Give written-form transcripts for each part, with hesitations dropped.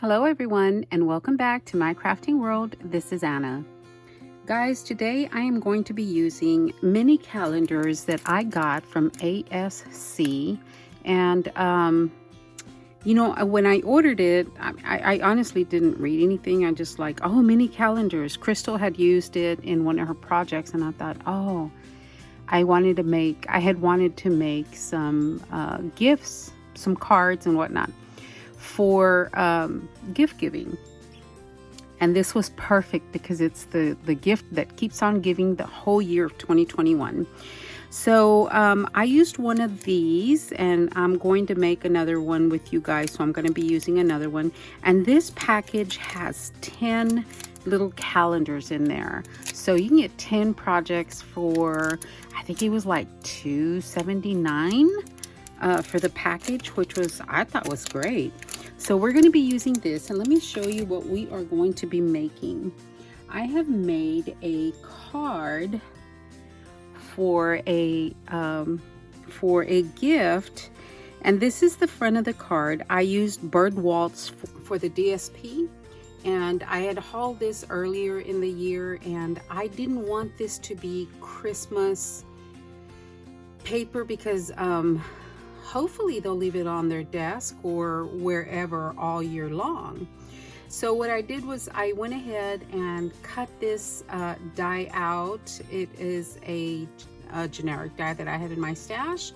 Hello everyone and welcome back to my crafting world. This is Anna. Guys, today I am going to be using mini calendars that I got from ASC. And when I ordered it, I honestly didn't read anything. I just like, oh, mini calendars. Crystal had used it in one of her projects and I thought, oh, I had wanted to make some gifts, some cards and whatnot for gift giving. And this was perfect because it's the gift that keeps on giving the whole year of 2021. So I used one of these and I'm going to make another one with you guys. So I'm going to be using another one. And this package has 10 little calendars in there. So you can get 10 projects for, I think it was like $2.79 for the package, which I thought was great. So we're going to be using this, and let me show you what we are going to be making. I have made a card for a gift, and this is the front of the card. I used Bird Waltz for the DSP, and I had hauled this earlier in the year, and I didn't want this to be Christmas paper because hopefully they'll leave it on their desk or wherever all year long. So what I did was I went ahead and cut this die out. It is a generic die that I had in my stash.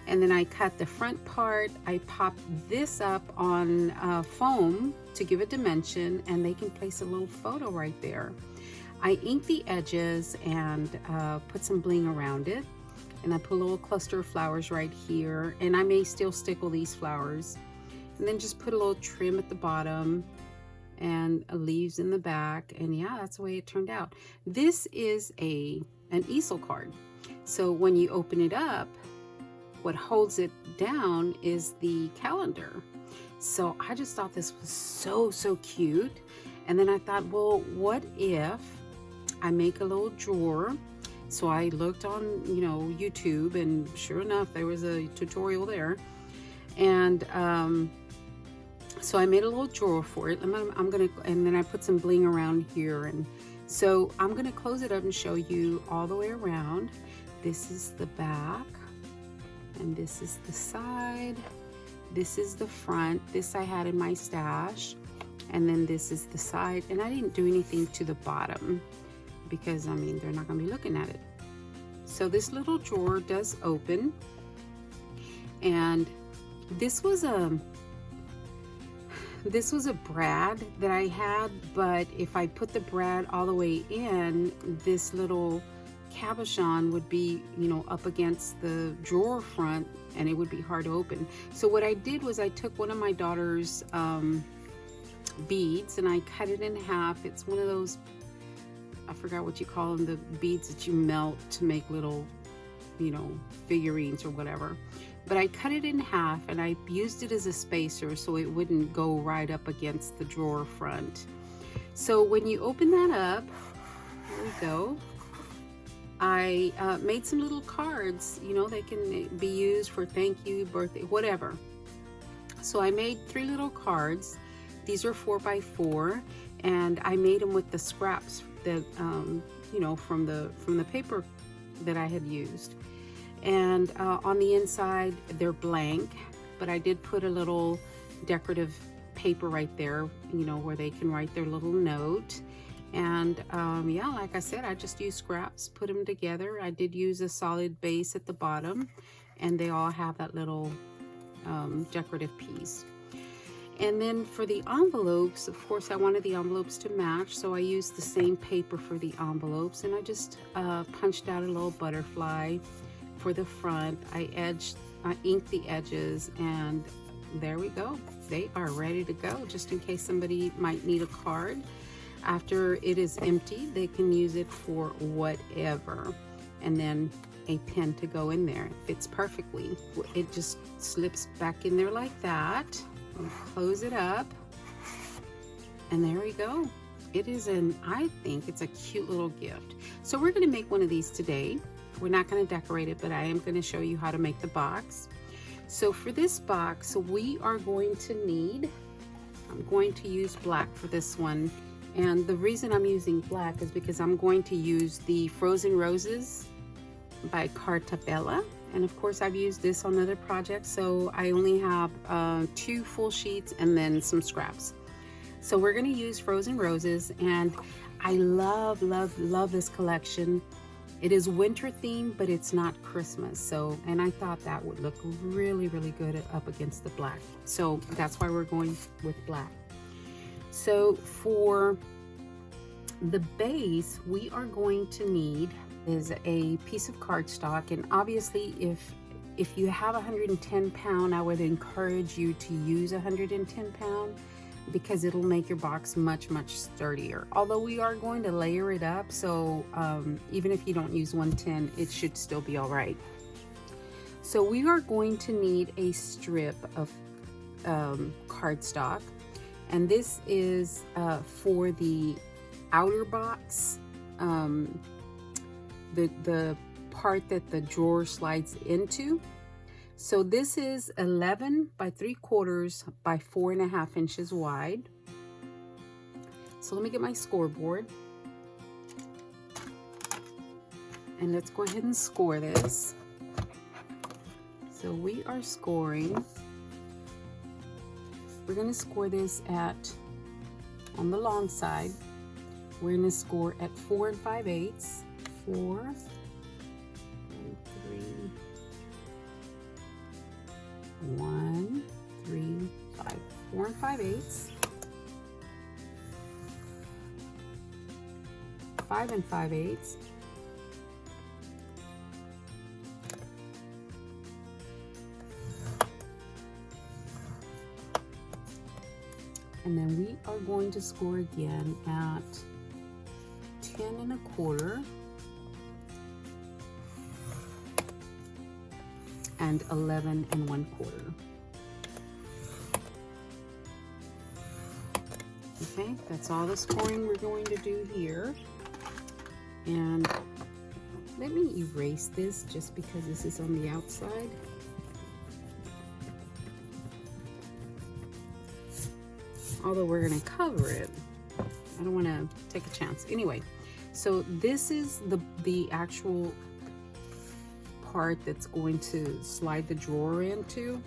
And then I cut the front part. I popped this up on foam to give it dimension, and they can place a little photo right there. I inked the edges and put some bling around it. And I put a little cluster of flowers right here, and I may still stickle these flowers, and then just put a little trim at the bottom and leaves in the back. And yeah, that's the way it turned out. This is an easel card, so when you open it up, what holds it down is the calendar. So I just thought this was so cute. And then I thought, well, what if I make a little drawer? So I looked on, YouTube, and sure enough, there was a tutorial there. And so I made a little drawer for it. And then I put some bling around here. And so I'm gonna close it up and show you all the way around. This is the back, and this is the side. This is the front. This I had in my stash. And then this is the side. And I didn't do anything to the bottom, because they're not going to be looking at it. So this little drawer does open, and this was a brad that I had, but if I put the brad all the way in, this little cabochon would be up against the drawer front, and it would be hard to open. So what I did was I took one of my daughter's beads and I cut it in half. It's one of those, I forgot what you call them, the beads that you melt to make little, figurines or whatever. But I cut it in half and I used it as a spacer so it wouldn't go right up against the drawer front. So when you open that up, there we go. I made some little cards, they can be used for thank you, birthday, whatever. So I made 3 little cards. These are 4x4, and I made them with the scraps that from the paper that I had used. And on the inside they're blank, but I did put a little decorative paper right there, where they can write their little note. And yeah, like I said, I just used scraps, put them together. I did use a solid base at the bottom, and they all have that little decorative piece. And then for the envelopes, of course, I wanted the envelopes to match, so I used the same paper for the envelopes, and I just punched out a little butterfly for the front. I inked the edges, and there we go. They are ready to go, just in case somebody might need a card. After it is empty, they can use it for whatever. And then a pen to go in there. It fits perfectly. It just slips back in there like that. Close it up, and there we go. It is I think it's a cute little gift. So we're going to make one of these today. We're not going to decorate it, but I am going to show you how to make the box. So for this box, we are going to need, I'm going to use black for this one. And the reason I'm using black is because I'm going to use the Frozen Roses by Carta Bella. And of course I've used this on other projects, so I only have 2 full sheets and then some scraps. So we're going to use Frozen Roses, and I love this collection. It is winter themed, but it's not Christmas. So, and I thought that would look really good up against the black. So that's why we're going with black. So for the base, we are going to need is a piece of cardstock, and obviously if you have 110 pound, I would encourage you to use 110 pound because it'll make your box much sturdier. Although we are going to layer it up, so even if you don't use 110, it should still be all right. So we are going to need a strip of cardstock, and this is for the outer box, the part that the drawer slides into. So this is 11 by 3/4 by 4.5 inches wide. So let me get my scoreboard, and let's go ahead and score this. So we are scoring, we're going to score this at, on the long side, we're going to score at 4 5/8. 4 and 3, 1, 3, 5, 4 5/8, 5 5/8, and then we are going to score again at 10 1/4 and 11 1/4. Okay, that's all the scoring we're going to do here. And let me erase this just because this is on the outside. Although we're going to cover it, I don't want to take a chance. Anyway, so this is the actual part that's going to slide the drawer into.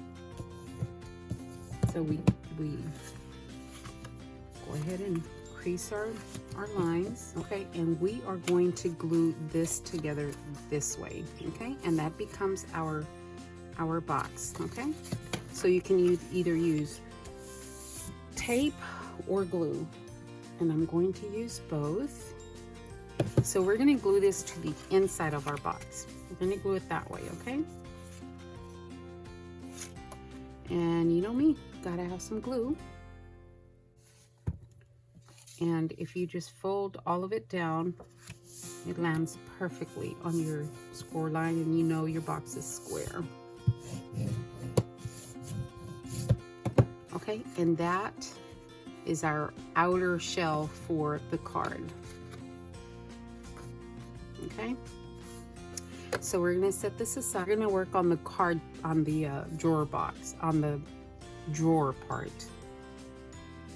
So we go ahead and crease our lines, okay, and we are going to glue this together this way, okay, and that becomes our box, okay. So you can either use tape or glue, and I'm going to use both. So we're going to glue this to the inside of our box. We're going to glue it that way, okay? And you know me, gotta have some glue. And if you just fold all of it down, it lands perfectly on your score line, and you know your box is square. Okay, and that is our outer shell for the card. Okay, so we're going to set this aside. We're going to work on the card, on the drawer box, on the drawer part.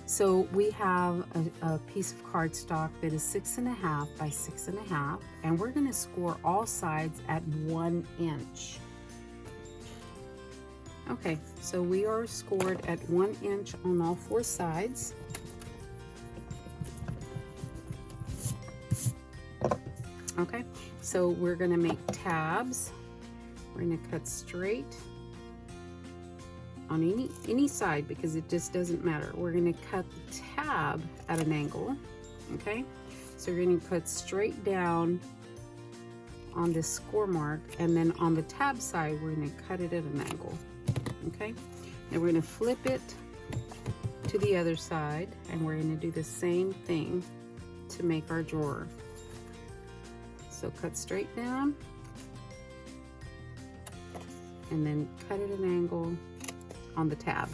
So we have a piece of cardstock that is 6.5 by 6.5, and we're going to score all sides at 1 inch. Okay, so we are scored at 1 inch on all 4 sides. Okay, so we're going to make tabs. We're going to cut straight on any side because it just doesn't matter. We're going to cut the tab at an angle. Okay, so we're going to cut straight down on this score mark, and then on the tab side we're going to cut it at an angle. Okay, and we're going to flip it to the other side, and we're going to do the same thing to make our drawer. So cut straight down and then cut at an angle on the tab.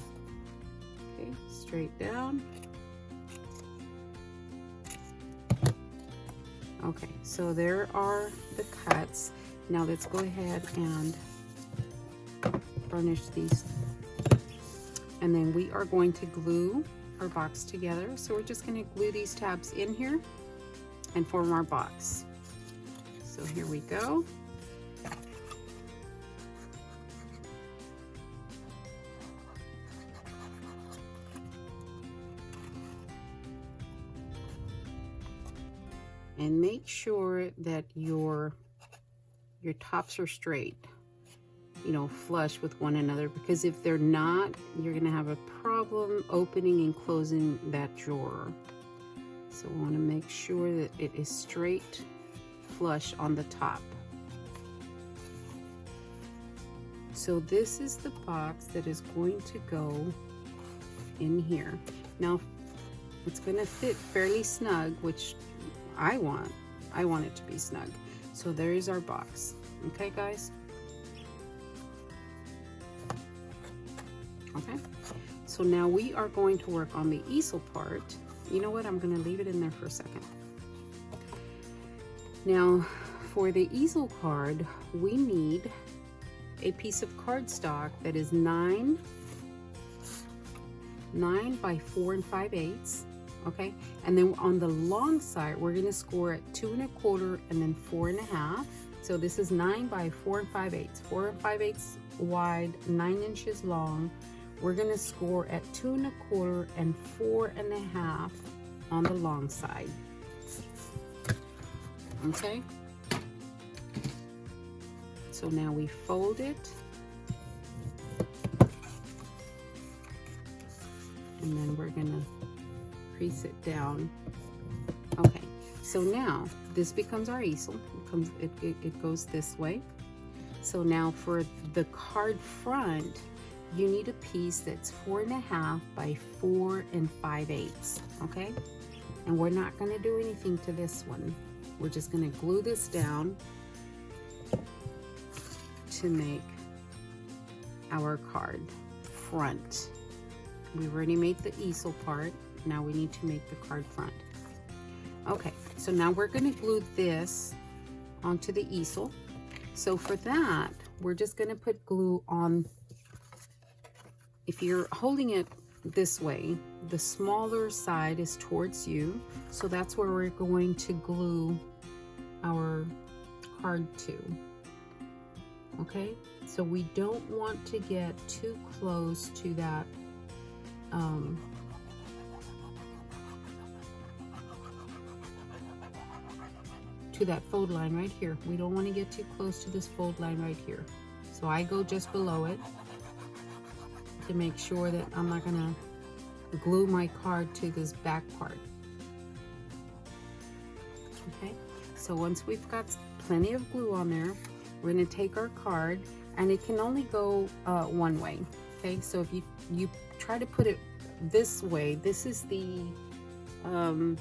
Okay, straight down. Okay, so there are the cuts. Now let's go ahead and burnish these, and then we are going to glue our box together. So we're just going to glue these tabs in here and form our box. So here we go. And make sure that your tops are straight, you know, flush with one another, because if they're not, you're gonna have a problem opening and closing that drawer. So we want to make sure that it is straight, flush on the top. So this is the box that is going to go in here. Now it's going to fit fairly snug, which I want it to be snug. So there is our box. Okay, guys. Okay, so now we are going to work on the easel part. You know what, I'm going to leave it in there for a second. Now for the easel card, we need a piece of cardstock that is 9 by 4 5/8. Okay, and then on the long side we're going to score at 2 1/4 and then 4 1/2. So this is 9 by 4 5/8, 4 5/8 wide, 9 inches long. We're going to score at 2 1/4 and 4 1/2 on the long side. Okay, so now we fold it, and then we're going to crease it down. Okay, so now this becomes our easel. It goes this way. So now for the card front, you need a piece that's 4 1/2 by 4 5/8. Okay, and we're not going to do anything to this one. We're just going to glue this down to make our card front. We've already made the easel part. Now we need to make the card front. Okay, so now we're going to glue this onto the easel. So for that, we're just going to put glue on. If you're holding it this way, the smaller side is towards you, so that's where we're going to glue our card to. Okay, so we don't want to get too close to that fold line right here. We don't want to get too close to this fold line right here. So I go just below it to make sure that I'm not gonna glue my card to this back part. Okay, so once we've got plenty of glue on there, we're going to take our card, and it can only go one way. Okay, so if you try to put it this way, this is the 4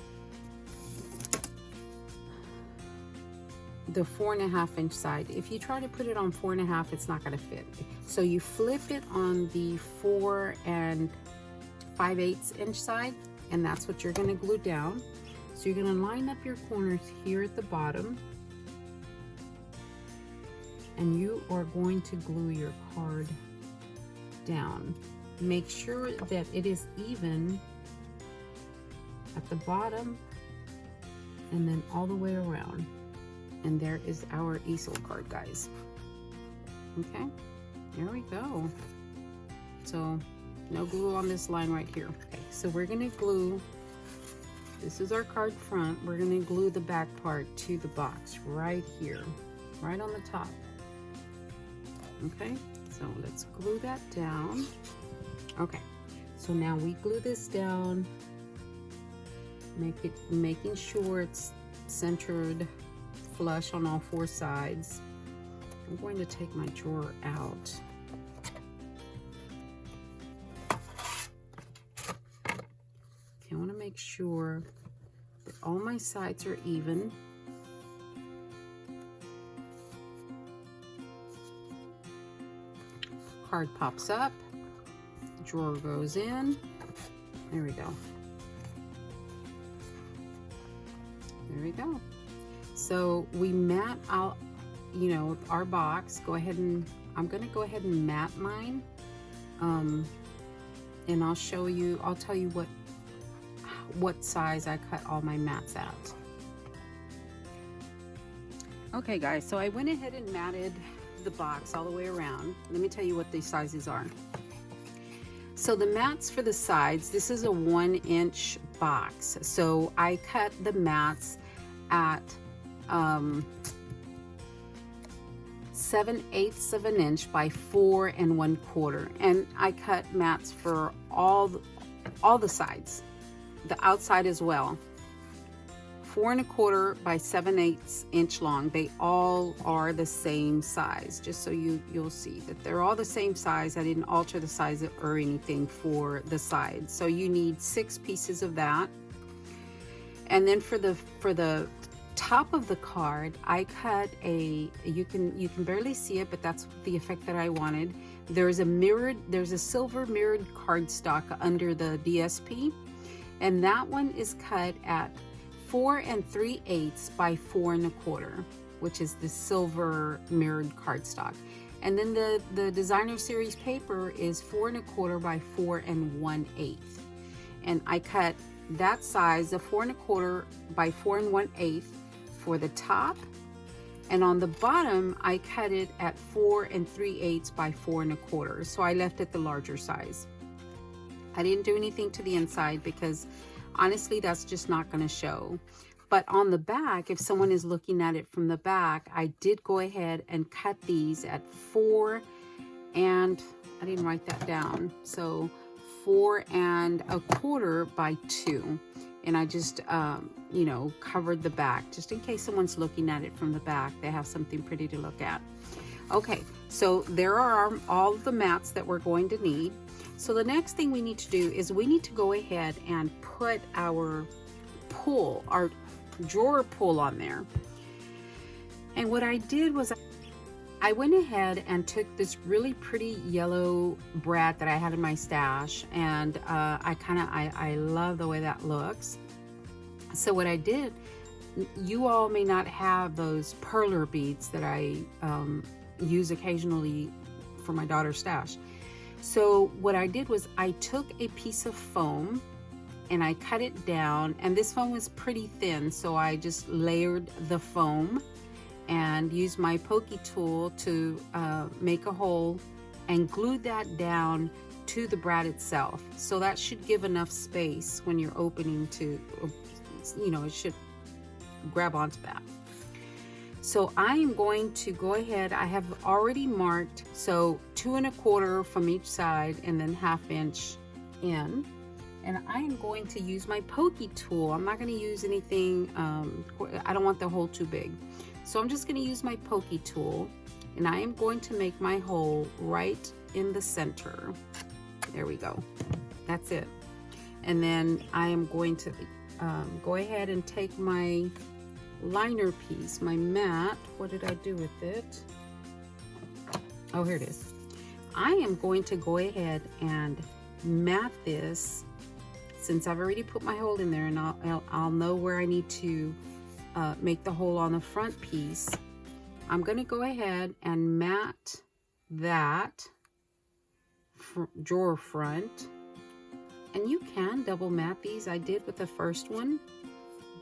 1/2 inch side. If you try to put it on 4 1/2, it's not going to fit. So you flip it on the 4 5/8 inch side, and that's what you're going to glue down. So you're going to line up your corners here at the bottom, and you are going to glue your card down. Make sure that it is even at the bottom and then all the way around. And there is our easel card, guys. Okay, there we go. So no glue on this line right here. Okay, so we're going to glue, this is our card front, we're going to glue the back part to the box right here, right on the top. Okay, so let's glue that down. Okay, so now we glue this down, making sure it's centered, flush on all 4 sides. I'm going to take my drawer out. Okay, I want to make sure that all my sides are even. Card pops up, drawer goes in. There we go. There we go. So we mat out, you know, our box. Go ahead and I'm going to go ahead and mat mine, and and I'll tell you what size I cut all my mats at. Okay guys, so I went ahead and matted the box all the way around. Let me tell you what these sizes are. So the mats for the sides, this is a 1-inch box. So I cut the mats at 7/8 of an inch by 4 1/4. And I cut mats for all the sides, the outside as well. 4 1/4 by 7/8 inch long. They all are the same size, just so you'll see that they're all the same size. I didn't alter the size or anything for the sides. So you need 6 pieces of that. And then for the top of the card, I cut you can barely see it, but that's the effect that I wanted. There's a silver mirrored cardstock under the DSP, and that one is cut at 4 3/8 by 4 1/4, which is the silver mirrored cardstock. And then the designer series paper is 4 1/4 by 4 1/8. And I cut that size, the 4 1/4 by 4 1/8 for the top. And on the bottom, I cut it at 4 3/8 by 4 1/4. So I left it the larger size. I didn't do anything to the inside because honestly, that's just not going to show. But on the back, if someone is looking at it from the back, I did go ahead and cut these at 4 and I didn't write that down. So 4 1/4 by 2. And I just, you know, covered the back just in case someone's looking at it from the back. They have something pretty to look at. Okay, so there are all the mats that we're going to need. So the next thing we need to do is we need to go ahead and put our drawer pull on there. And what I did was I went ahead and took this really pretty yellow brad that I had in my stash, and I love the way that looks. So what I did, you all may not have those perler beads that I use occasionally for my daughter's stash. So what I did was I took a piece of foam and I cut it down, and this foam was pretty thin, so I just layered the foam and used my pokey tool to make a hole and glued that down to the brad itself. So that should give enough space when you're opening to, you know, it should grab onto that. So I am going to go ahead, I have already marked, so 2 1/4 from each side and then 1/2 inch in. And I am going to use my pokey tool. I'm not going to use anything, I don't want the hole too big. So I'm just going to use my pokey tool, and I am going to make my hole right in the center. There we go. That's it. And then I am going to go ahead and take my liner piece, my mat. What did I do with it? Oh, here it is. I am going to go ahead and mat this, since I've already put my hole in there, and I'll know where I need to make the hole on the front piece. I'm going to go ahead and mat that drawer front, and you can double mat these. I did with the first one,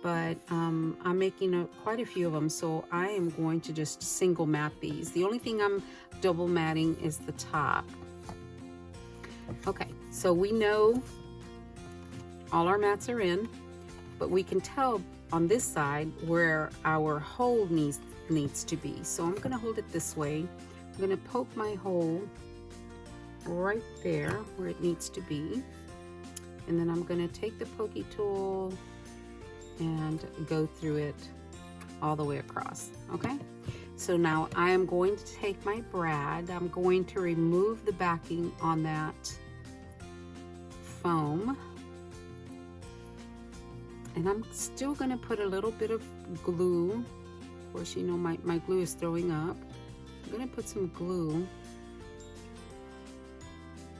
but I'm making quite a few of them, so I am going to just single mat these. The only thing I'm double matting is the top. Okay, so we know all our mats are in, but we can tell on this side where our hole needs to be. So I'm going to hold it this way. I'm going to poke my hole right there where it needs to be, and then I'm going to take the pokey tool and go through it all the way across. Okay, so now I am going to take my brad. I'm going to remove the backing on that foam, and I'm still going to put a little bit of glue. Of course, you know my glue is throwing up. I'm going to put some glue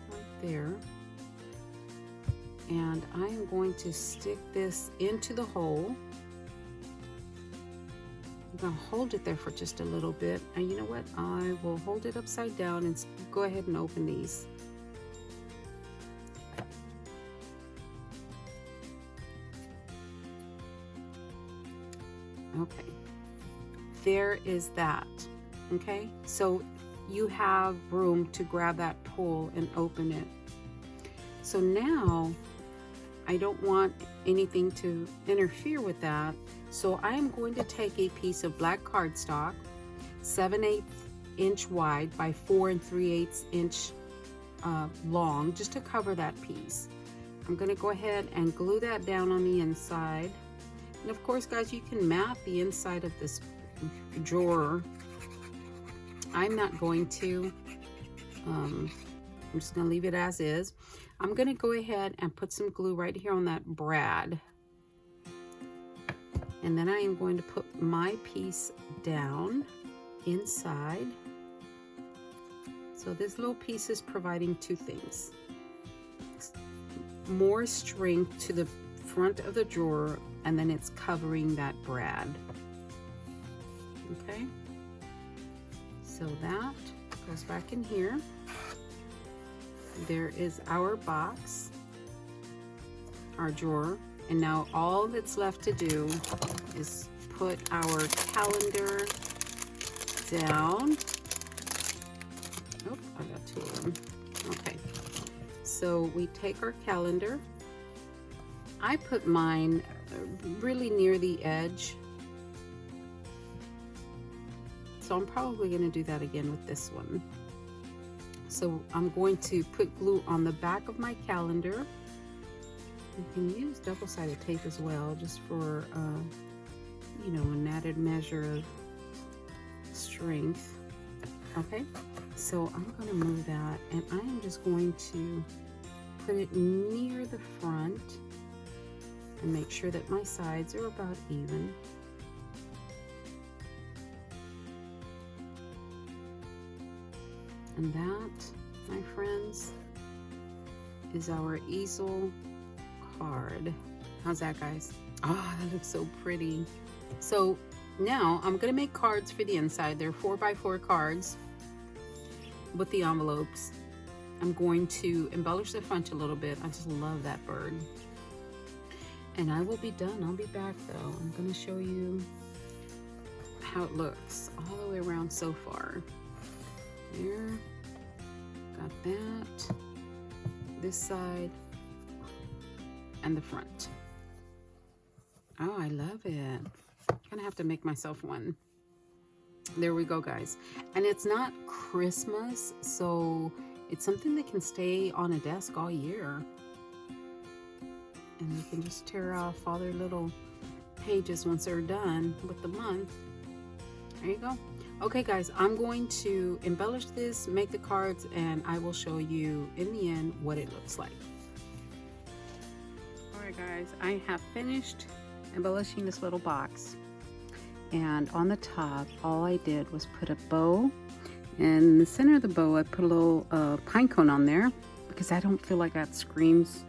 right there, and I am going to stick this into the hole. I'm going to hold it there for just a little bit, and you know what, I will hold it upside down and go ahead and open these. Okay, there is that. Okay, so you have room to grab that pull and open it. So now I don't want anything to interfere with that, so I am going to take a piece of black cardstock, 7/8 inch wide by 4 3/8 inch long, just to cover that piece. I'm going to go ahead and glue that down on the inside. And of course, guys, you can mat the inside of this drawer. I'm not going to. I'm just going to leave it as is. I'm going to go ahead and put some glue right here on that brad. And then I am going to put my piece down inside. So this little piece is providing two things. More strength to the front of the drawer, and then it's covering that brad. Okay, so that goes back in here. There is our box, our drawer, and now all that's left to do is put our calendar down. Oh, I got two of them. Okay, so we take our calendar. I put mine really near the edge, so I'm probably going to do that again with this one. So I'm going to put glue on the back of my calendar. You can use double-sided tape as well, just for you know, an added measure of strength. Okay, so I'm going to move that, and I am just going to put it near the front and make sure that my sides are about even. And that, my friends, is our easel card. How's that, guys? Oh, that looks so pretty. So now I'm gonna make cards for the inside. They're 4x4 cards with the envelopes. I'm going to embellish the front a little bit. I just love that bird. And I will be done. I'll be back though. I'm gonna show you how it looks all the way around so far. There, got that, this side, and the front. Oh, I love it. I'm gonna have to make myself one. There we go, guys. And it's not Christmas, so it's something that can stay on a desk all year. And you can just tear off all their little pages once they're done with the month. There you go. Okay, guys, I'm going to embellish this, make the cards, and I will show you in the end what it looks like. All right, guys, I have finished embellishing this little box. And on the top, all I did was put a bow. And in the center of the bow, I put a little pine cone on there because I don't feel like that screams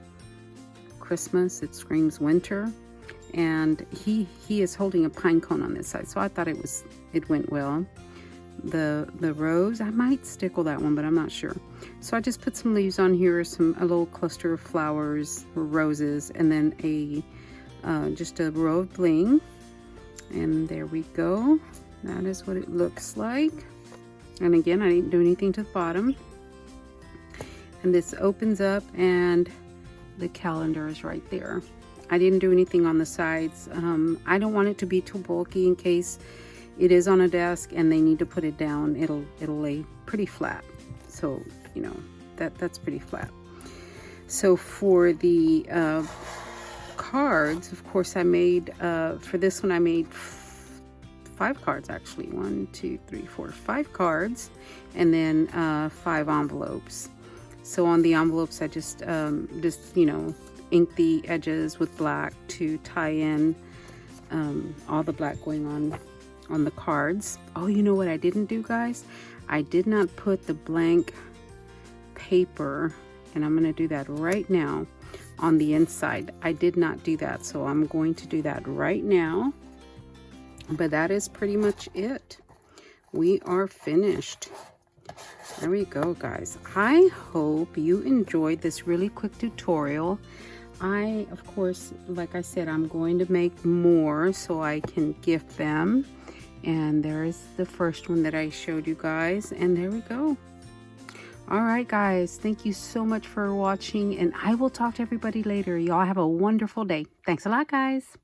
Christmas. It screams winter. And he is holding a pine cone on this side, so I thought it went well. The rose, I might stickle that one, but I'm not sure. So I just put some leaves on here, a little cluster of flowers or roses, and then just a row of bling. And there we go. That is what it looks like. And again, I didn't do anything to the bottom. And this opens up, and the calendar is right there. I didn't do anything on the sides. I don't want it to be too bulky in case it is on a desk and they need to put it down. It'll lay pretty flat. So, you know, that's pretty flat. So for the cards, of course, I made, for this one, I made 5 cards actually. 1, 2, 3, 4, 5 cards, and then 5 envelopes. So on the envelopes, I just you know, ink the edges with black to tie in all the black going on the cards. Oh, you know what I didn't do, guys? I did not put the blank paper, and I'm going to do that right now, on the inside. I did not do that, so I'm going to do that right now. But that is pretty much it. We are finished. There we go, guys. I hope you enjoyed this really quick tutorial. Of course, like I said, I'm going to make more so I can gift them. And there is the first one that I showed you guys. And there we go. All right, guys. Thank you so much for watching. And I will talk to everybody later. Y'all have a wonderful day. Thanks a lot, guys.